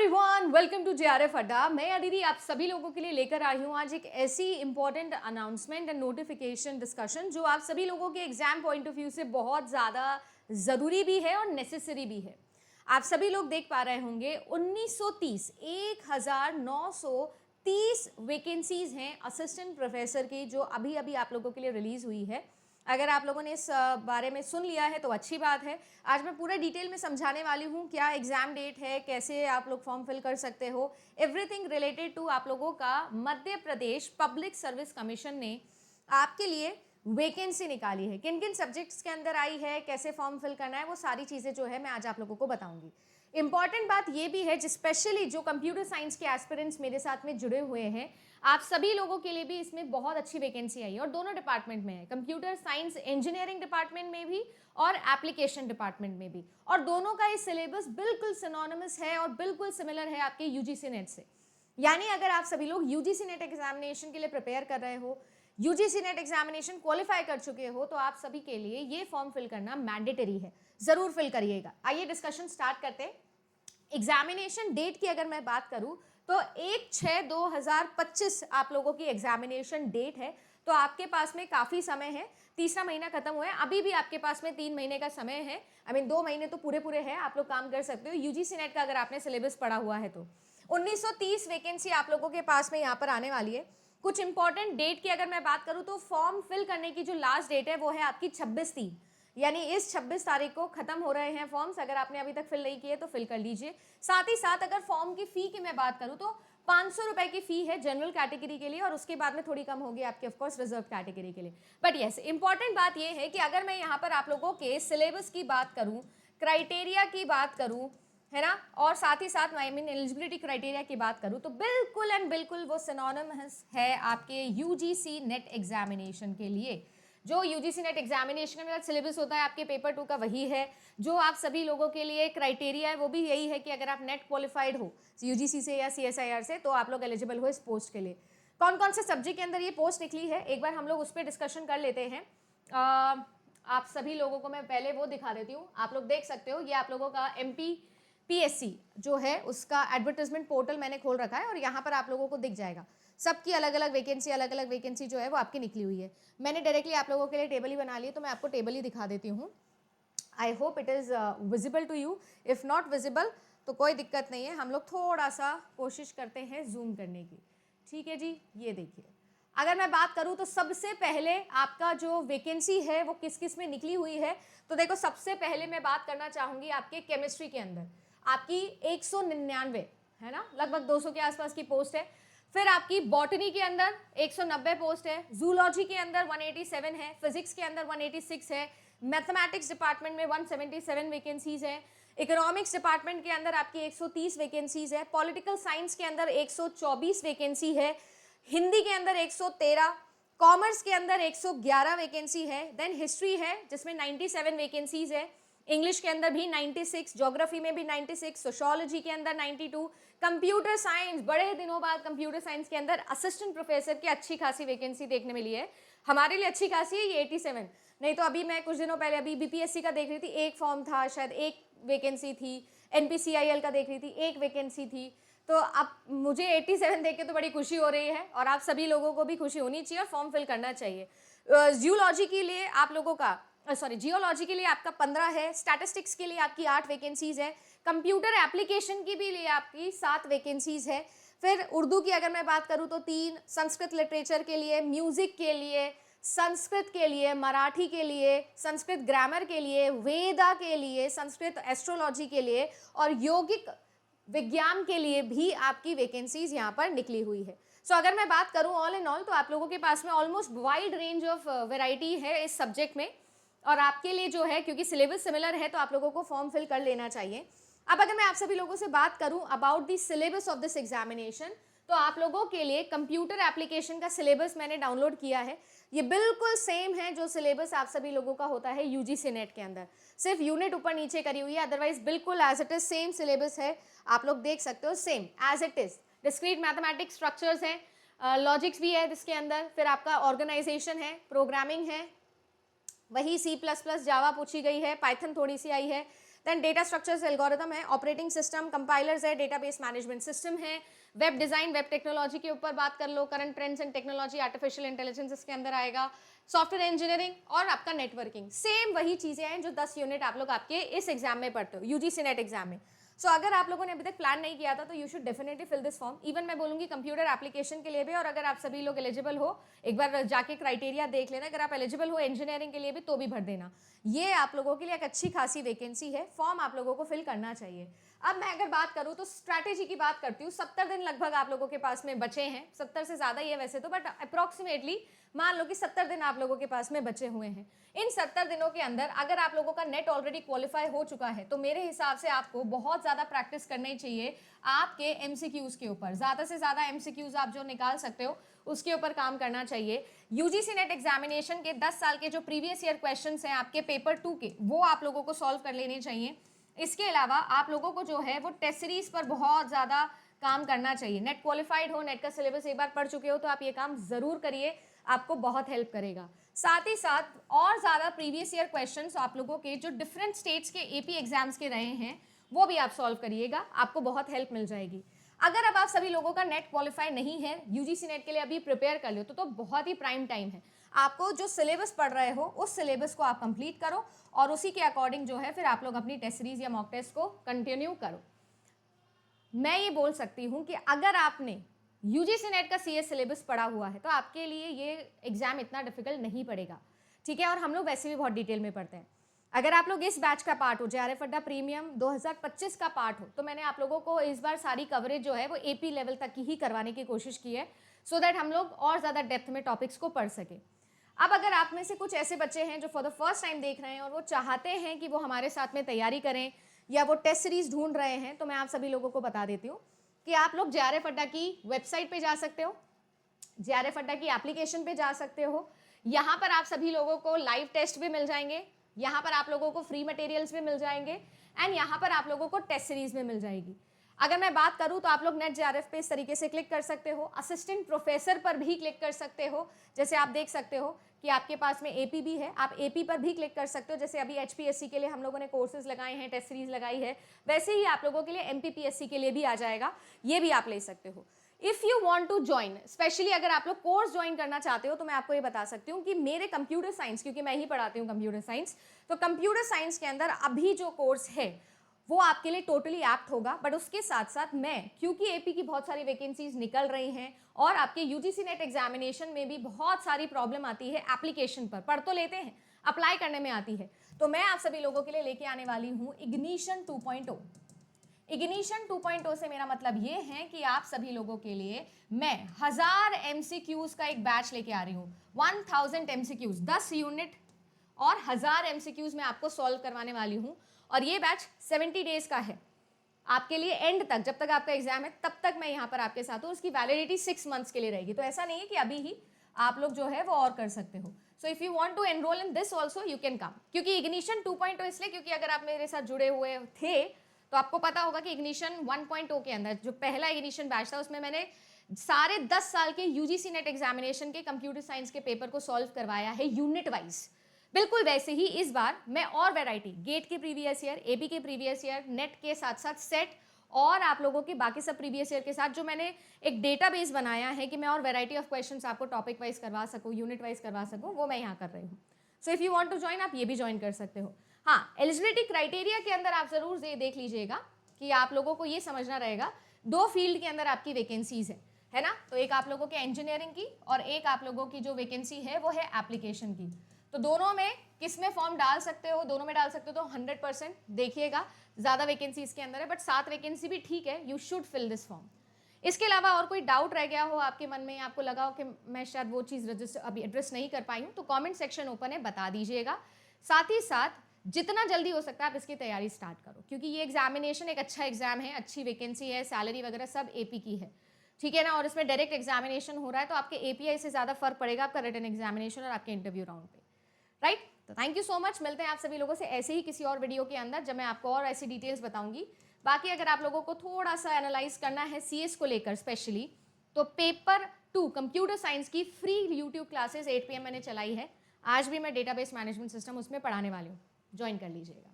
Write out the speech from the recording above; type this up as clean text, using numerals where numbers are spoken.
Everyone, welcome to JRF अड्डा। मैं अदिति आप सभी लोगों के लिए लेकर आई हूँ आज एक ऐसी important announcement and notification discussion जो आप सभी लोगों के एग्जाम पॉइंट ऑफ व्यू से बहुत ज़्यादा ज़रूरी भी है और नेसेसरी भी है। आप सभी लोग देख पा रहे होंगे 1930 वैकेंसीज हैं असिस्टेंट प्रोफेसर की जो अभी अभी आप लोगों के लिए रिलीज हुई है। अगर आप लोगों ने इस बारे में सुन लिया है तो अच्छी बात है। आज मैं पूरा डिटेल में समझाने वाली हूँ क्या एग्जाम डेट है, कैसे आप लोग फॉर्म फिल कर सकते हो, एवरीथिंग रिलेटेड टू आप लोगों का। Madhya Pradesh public service commission ने आपके लिए वैकेंसी निकाली है, किन किन सब्जेक्ट्स के अंदर आई है, कैसे फॉर्म फिल करना है, वो सारी चीज़ें जो है मैं आज आप लोगों को बताऊंगी। इंपॉर्टेंट बात ये भी है स्पेशली जो कंप्यूटर साइंस के एस्पिरेंट्स मेरे साथ में जुड़े हुए हैं, आप सभी लोगों के लिए भी इसमें बहुत अच्छी वैकेंसी आई है और दोनों डिपार्टमेंट में है, कंप्यूटर साइंस इंजीनियरिंग डिपार्टमेंट में भी और एप्लीकेशन डिपार्टमेंट में भी। और दोनों का ये सिलेबस बिल्कुल सिनोनिमस है और बिल्कुल सिमिलर है आपके यूजीसी नेट से। यानी अगर आप सभी लोग यूजीसी नेट एग्जामिनेशन के लिए प्रिपेयर कर रहे हो, यूजीसी नेट एग्जामिनेशन क्वालिफाई कर चुके हो, तो आप सभी के लिए ये फॉर्म फिल करना मैंडेटरी है, जरूर फिल करिएगा। आइए डिस्कशन स्टार्ट करते हैं। एग्जामिनेशन डेट की अगर मैं बात करूं तो 1/6/2025 आप लोगों की एग्जामिनेशन डेट है। तो आपके पास में काफ़ी समय है, तीसरा महीना खत्म हुआ है, अभी भी आपके पास में 3 महीने का समय है। आई मीन 2 महीने तो पूरे पूरे हैं, आप लोग काम कर सकते हो यूजीसी नेट का अगर आपने सिलेबस पढ़ा हुआ है तो। 1930 वैकेंसी आप लोगों के पास में यहाँ पर आने वाली है। कुछ इंपॉर्टेंट डेट की अगर मैं बात करूँ तो फॉर्म फिल करने की जो लास्ट डेट है वो है आपकी 26/3, यानी इस 26 तारीख को खत्म हो रहे हैं फॉर्म्स। अगर आपने अभी तक फिल नहीं किए तो फिल कर लीजिए। साथ ही साथ अगर फॉर्म की फी की मैं बात करूं तो 500 रुपए की फी है जनरल कैटेगरी के लिए और उसके बाद में थोड़ी कम होगी आपकी ऑफकोर्स रिजर्व कैटेगरी के लिए। बट यस, इंपॉर्टेंट बात यह है कि अगर मैं यहाँ पर आप लोगों के सिलेबस की बात करूँ, क्राइटेरिया की बात करूँ, है ना, और साथ ही साथ आई मीन एलिजिबिलिटी क्राइटेरिया की बात करूँ तो बिल्कुल एंड बिल्कुल वो सिनोनिमस है आपके यूजीसी नेट एग्जामिनेशन के लिए। जो यूजीसी नेट एग्जामिनेशन का सिलेबस होता है आपके पेपर 2 का वही है। जो आप सभी लोगों के लिए क्राइटेरिया है वो भी यही है कि अगर आप नेट क्वालिफाइड हो यूजीसी से या सीएसआईआर से तो आप लोग एलिजिबल हो इस पोस्ट के लिए। कौन कौन से सब्जेक्ट के अंदर ये पोस्ट निकली है एक बार हम लोग उस पर डिस्कशन कर लेते हैं। आप सभी लोगों को मैं पहले वो दिखा देती हूँ, आप लोग देख सकते हो ये आप लोगों का MPPSC जो है उसका एडवर्टाइजमेंट पोर्टल मैंने खोल रखा है और यहाँ पर आप लोगों को दिख जाएगा सबकी अलग अलग वैकेंसी जो है वो आपकी निकली हुई है। मैंने डायरेक्टली आप लोगों के लिए टेबल ही बना ली है तो मैं आपको टेबल ही दिखा देती हूँ। I hope it is visible to you. If not visible तो कोई दिक्कत नहीं है, हम लोग थोड़ा सा कोशिश करते हैं जूम करने की। ठीक है जी, ये देखिए अगर मैं बात करूं तो सबसे पहले आपका जो वैकेंसी है वो किस किस में निकली हुई है। तो देखो सबसे पहले मैं बात करना चाहूँगी आपके केमिस्ट्री के अंदर आपकी 199 है ना, लगभग 200 के आसपास की पोस्ट है। फिर आपकी बॉटनी के अंदर 190 पोस्ट है, जूलॉजी के अंदर 187 है, फिजिक्स के अंदर 186 है, मैथमेटिक्स डिपार्टमेंट में 177 वैकेंसीज है, इकोनॉमिक्स डिपार्टमेंट के अंदर आपकी 130 वैकेंसीज है, पॉलिटिकल साइंस के अंदर 124 वैकेंसी है, हिंदी के अंदर 113, कॉमर्स के अंदर 111 वैकेंसी है, देन हिस्ट्री है जिसमें 97 वैकेंसीज है, इंग्लिश के अंदर भी 96, ज्योग्राफी में भी 96, सोशियोलॉजी के अंदर 92, कंप्यूटर साइंस बड़े दिनों बाद कंप्यूटर साइंस के अंदर असिस्टेंट प्रोफेसर की अच्छी खासी वैकेंसी देखने मिली है। हमारे लिए अच्छी खासी है ये 87, नहीं तो अभी मैं कुछ दिनों पहले अभी बीपीएससी का देख रही थी, एक फॉर्म था शायद, एक वैकेंसी थी, एनपीसीआईएल का देख रही थी, एक वैकेंसी थी। तो अब मुझे 87 देख के तो बड़ी खुशी हो रही है और आप सभी लोगों को भी खुशी होनी चाहिए और फॉर्म फिल करना चाहिए। जियोलॉजी के लिए आप लोगों का जियोलॉजी के लिए आपका 15 है, स्टैटिस्टिक्स के लिए आपकी 8 वैकेंसीज है, कंप्यूटर एप्लीकेशन की भी लिए आपकी 7 वैकेंसीज है। फिर उर्दू की अगर मैं बात करूँ तो 3, संस्कृत लिटरेचर के लिए, म्यूजिक के लिए, संस्कृत के लिए, मराठी के लिए, संस्कृत ग्रामर के लिए, वेदा के लिए, संस्कृत एस्ट्रोलॉजी के लिए और यौगिक विज्ञान के लिए भी आपकी वैकेंसीज यहाँ पर निकली हुई है। सो अगर मैं बात करूँ ऑल इन ऑल तो आप लोगों के पास में almost wide range of variety है इस सब्जेक्ट में और आपके लिए जो है क्योंकि सिलेबस सिमिलर है तो आप लोगों को फॉर्म फिल कर लेना चाहिए। अब अगर मैं आप सभी लोगों से बात करूं about the syllabus of this examination तो आप लोगों के लिए कंप्यूटर एप्लीकेशन का सिलेबस मैंने डाउनलोड किया है। ये बिल्कुल सेम है जो सिलेबस आप सभी लोगों का होता है यूजीसी नेट के अंदर, सिर्फ यूनिट ऊपर नीचे करी हुई है, अदरवाइज बिल्कुल as it is same syllabus है। आप लोग देख सकते हो same as it is. Discrete mathematics structures हैं, लॉजिक्स भी है जिसके अंदर, फिर आपका ऑर्गेनाइजेशन है, प्रोग्रामिंग है, वही C++ जावा पूछी गई है, पाइथन थोड़ी सी आई है, देन डेटा स्ट्रक्चर्स एल्गोरिथम है, ऑपरेटिंग सिस्टम, कंपाइलर्स है, डेटाबेस मैनेजमेंट सिस्टम है, वेब डिजाइन, वेब टेक्नोलॉजी के ऊपर बात कर लो, current trends and technology, artificial intelligence इसके अंदर आएगा, सॉफ्टवेयर इंजीनियरिंग और आपका नेटवर्किंग। सेम वही चीजें हैं जो 10 यूनिट आप लोग आपके इस एग्जाम में पढ़ते हो, यूजीसी नेट एग्जाम में। सो अगर आप लोगों ने अभी तक प्लान नहीं किया था तो you should definitely fill this form. Even मैं बोलूंगी कंप्यूटर एप्लीकेशन के लिए भी, और अगर आप सभी लोग एलिजिबल हो एक बार जाके क्राइटेरिया देख लेना, अगर आप एलिजिबल हो इंजीनियरिंग के लिए भी तो भी भर देना। ये आप लोगों के लिए एक अच्छी खासी वैकेंसी है, फॉर्म आप लोगों को फिल करना चाहिए। अब मैं अगर बात करूं तो स्ट्रैटेजी की बात करती हूँ। 70 दिन लगभग आप लोगों के पास में बचे हैं, 70 से ज्यादा ही है वैसे तो, बट अप्रोक्सीमेटली मान लो कि 70 दिन आप लोगों के पास में बचे हुए हैं। इन 70 दिनों के अंदर अगर आप लोगों का नेट ऑलरेडी क्वालिफाई हो चुका है तो मेरे हिसाब से आपको बहुत ज्यादा प्रैक्टिस करनी चाहिए आपके एमसीक्यूज के ऊपर। ज्यादा से ज्यादा एमसीक्यूज आप जो निकाल सकते हो उसके ऊपर काम करना चाहिए। यूजीसी नेट एग्जामिनेशन के 10 साल के जो प्रीवियस ईयर क्वेश्चंस हैं आपके पेपर 2 के, वो आप लोगों को सॉल्व कर लेने चाहिए। इसके अलावा आप लोगों को जो है वो टेस्ट सीरीज पर बहुत ज्यादा काम करना चाहिए। नेट क्वालिफाइड हो, नेट का सिलेबस एक बार पढ़ चुके हो तो आप ये काम जरूर करिए, आपको बहुत हेल्प करेगा। साथ ही साथ और ज्यादा प्रीवियस ईयर क्वेश्चंस आप लोगों के जो डिफरेंट स्टेट्स के एपी एग्जाम्स के रहे हैं वो भी आप सॉल्व करिएगा, आपको बहुत हेल्प मिल जाएगी। अगर अब आप सभी लोगों का नेट क्वालिफाई नहीं है, यूजीसी नेट के लिए अभी प्रिपेयर कर लो तो बहुत ही प्राइम टाइम है। आपको जो सिलेबस पढ़ रहे हो उस सिलेबस को आप कंप्लीट करो और उसी के अकॉर्डिंग जो है फिर आप लोग अपनी टेस्ट सीरीज या मॉक टेस्ट को कंटिन्यू करो। मैं ये बोल सकती हूँ कि अगर आपने यूजीसी नेट का सीएस सिलेबस पढ़ा हुआ है तो आपके लिए ये एग्जाम इतना डिफिकल्ट नहीं पड़ेगा, ठीक है। और हम लोग वैसे भी बहुत डिटेल में पढ़ते हैं। अगर आप लोग इस बैच का पार्ट हो, जेआरएफ अड्डा प्रीमियम 2025 का पार्ट हो, तो मैंने आप लोगों को इस बार सारी कवरेज जो है वो एपी लेवल तक की ही करवाने की कोशिश की है, सो दैट हम लोग और ज़्यादा डेप्थ में टॉपिक्स को पढ़ सके। अब अगर आप में से कुछ ऐसे बच्चे हैं जो फॉर द फर्स्ट टाइम देख रहे हैं और वो चाहते हैं कि वो हमारे साथ में तैयारी करें या वो टेस्ट सीरीज ढूंढ रहे हैं, तो मैं आप सभी लोगों को बता देती हूँ कि आप लोग जेआरएफ अड्डा की वेबसाइट पे जा सकते हो, जेआरएफ अड्डा की एप्लीकेशन पे जा सकते हो। यहाँ पर आप सभी लोगों को लाइव टेस्ट भी मिल जाएंगे, यहाँ पर आप लोगों को फ्री मटेरियल्स भी मिल जाएंगे एंड यहाँ पर आप लोगों को टेस्ट सीरीज भी मिल जाएगी। अगर मैं बात करूँ तो आप लोग नेट जेआरएफ पे इस तरीके से क्लिक कर सकते हो, असिस्टेंट प्रोफेसर पर भी क्लिक कर सकते हो। जैसे आप देख सकते हो कि आपके पास में एपी भी है, आप एपी पर भी क्लिक कर सकते हो। जैसे अभी एचपीएससी के लिए हम लोगों ने कोर्सेज लगाए हैं, टेस्ट सीरीज लगाई है, वैसे ही आप लोगों के लिए एमपीपीएससी के लिए भी आ जाएगा, ये भी आप ले सकते हो। If you want to join, specially अगर आप लोग कोर्स ज्वाइन करना चाहते हो तो मैं आपको ये बता सकती हूँ कि मेरे कंप्यूटर साइंस, क्योंकि मैं ही पढ़ाती हूँ कंप्यूटर साइंस, तो कंप्यूटर साइंस के अंदर अभी जो कोर्स है वो आपके लिए टोटली एप्ट होगा। बट उसके साथ साथ मैं, क्योंकि एपी की बहुत सारी वैकेंसीज निकल रही हैं और आपके यूजीसी नेट एग्जामिनेशन में भी बहुत सारी प्रॉब्लम आती है एप्लीकेशन पर, पढ़ तो लेते हैं, अप्लाई करने में आती है, तो मैं आप सभी लोगों के लिए लेके आने वाली हूँ इग्निशन 2.0। इग्निशन 2.0 से मेरा मतलब ये है कि आप सभी लोगों के लिए मैं 1000 एमसीक्यूज का एक बैच लेके आ रही हूँ। 1000 एमसीक्यूज, 10 यूनिट और 1000 एमसीक्यूज मैं आपको सॉल्व करवाने वाली हूँ। और ये बैच 70 डेज का है आपके लिए, एंड तक, जब तक आपका एग्जाम है तब तक मैं यहाँ पर आपके साथ हूँ। उसकी वैलिडिटी 6 मंथ्स के लिए रहेगी, तो ऐसा नहीं है कि अभी ही आप लोग जो है वो और कर सकते हो। So if you want to enrol in this also you can come. क्योंकि इग्निशन 2.0 इसलिए क्योंकि अगर आप मेरे साथ जुड़े हुए थे तो आपको पता होगा कि इग्निशन 1.0 के अंदर जो पहला इग्निशन बैच था उसमें मैंने सारे 10 साल के यूजीसी नेट एग्जामिनेशन के कंप्यूटर साइंस के पेपर को सॉल्व करवाया है यूनिट वाइज। बिल्कुल वैसे ही इस बार मैं और वैरायटी, गेट के प्रीवियस ईयर, एपी के प्रीवियस ईयर, नेट के साथ साथ सेट और आप लोगों के बाकी सब प्रीवियस ईयर के साथ जो मैंने एक डेटाबेस बनाया है कि मैं और वैरायटी ऑफ क्वेश्चंस आपको टॉपिक वाइज करवा सकूं, यूनिट वाइज करवा सकूं, वो मैं यहाँ कर रही हूँ। So if you want to join आप ये भी ज्वाइन कर सकते हो। हाँ, एलिजिबिलिटी क्राइटेरिया के अंदर आप जरूर देख लीजिएगा कि आप लोगों को ये समझना रहेगा 2 फील्ड के अंदर आपकी वैकेंसीज है ना। तो एक आप लोगों के इंजीनियरिंग की और एक आप लोगों की जो वैकेंसी है वो है एप्लीकेशन की। तो दोनों में किस में फॉर्म डाल सकते हो, दोनों में डाल सकते हो, तो 100% देखिएगा ज़्यादा वैकेंसी इसके अंदर है, बट 7 वैकेंसी भी ठीक है, you should fill this form. इसके अलावा और कोई डाउट रह गया हो आपके मन में, आपको लगा हो कि मैं शायद वो चीज़ रजिस्टर अभी एड्रेस नहीं कर पाई हूँ, तो कमेंट सेक्शन ओपन है, बता दीजिएगा। साथ ही साथ जितना जल्दी हो सकता है आप इसकी तैयारी स्टार्ट करो, क्योंकि ये एग्जामिनेशन एक अच्छा एग्जाम है, अच्छी वैकेंसी है, सैलरी वगैरह सब एपी की है, ठीक है ना। और इसमें डायरेक्ट एग्जामिनेशन हो रहा है तो आपके एपीआई से ज़्यादा फर्क पड़ेगा आपका रिटन एग्जामिनेशन और आपके इंटरव्यू राउंड पे, राइट। तो थैंक यू सो मच, मिलते हैं आप सभी लोगों से ऐसे ही किसी और वीडियो के अंदर जब मैं आपको और ऐसी डिटेल्स बताऊंगी। बाकी अगर आप लोगों को थोड़ा सा एनालाइज करना है सीएस को लेकर स्पेशली, तो पेपर 2 कंप्यूटर साइंस की फ्री यूट्यूब क्लासेस 8 PM मैंने चलाई है। आज भी मैं डेटाबेस मैनेजमेंट सिस्टम उसमें पढ़ाने वाली हूँ, ज्वाइन कर लीजिएगा।